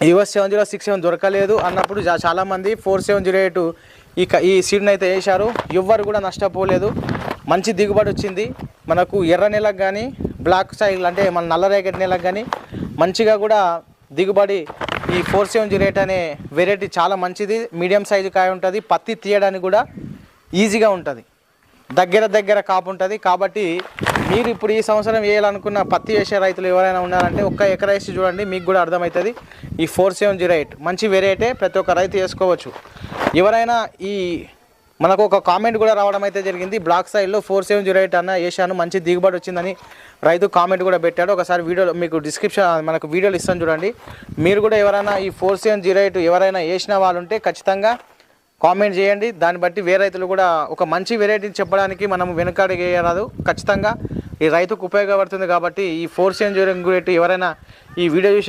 US 7067 దొరకలేదు అన్నప్పుడు చాలామంది 4708 ఈ సీడ్ని అయితే వేశారు. ఎవ్వరు కూడా నష్టపోలేదు. మంచి దిగుబడి వచ్చింది. మనకు ఎర్ర నెలకు కానీ బ్లాక్ సాయిల్ అంటే మన నల్లరేగడి నెలకు కానీ మంచిగా కూడా దిగుబడి ఈ 4708 అనే వెరైటీ చాలా మంచిది. మీడియం సైజు కాయ ఉంటుంది. పత్తి తీయడానికి కూడా ఈజీగా ఉంటుంది. దగ్గర కాపు ఉంటుంది. కాబట్టి మీరు ఇప్పుడు ఈ సంవత్సరం వేయాలనుకున్న పత్తి వేసే రైతులు ఎవరైనా ఉన్నారంటే ఒక్క ఎకరా వేసి చూడండి, మీకు కూడా అర్థమవుతుంది. ఈ 4708 మంచి వెరైటీ, ప్రతి ఒక్క రైతు వేసుకోవచ్చు. ఎవరైనా మనకు ఒక కామెంట్ కూడా రావడం అయితే జరిగింది. బ్లాక్ సైడ్లో 4708 అన్న వేసాను, మంచి దిగుబడి వచ్చిందని రైతు కామెంట్ కూడా పెట్టాడు. ఒకసారి వీడియోలో మీకు డిస్క్రిప్షన్ మనకు వీడియోలు ఇస్తాను చూడండి. మీరు కూడా ఎవరైనా ఈ 4708 ఎవరైనా వేసిన వాళ్ళు ఉంటే ఖచ్చితంగా కామెంట్ చేయండి. దాన్ని బట్టి వేరే రైతులు కూడా ఒక మంచి వెరైటీని చెప్పడానికి మనం వెనుకాడికి వేయరాదు. ఖచ్చితంగా ఈ రైతుకు ఉపయోగపడుతుంది. కాబట్టి ఈ 4708 ఎవరైనా ఈ వీడియో చూసే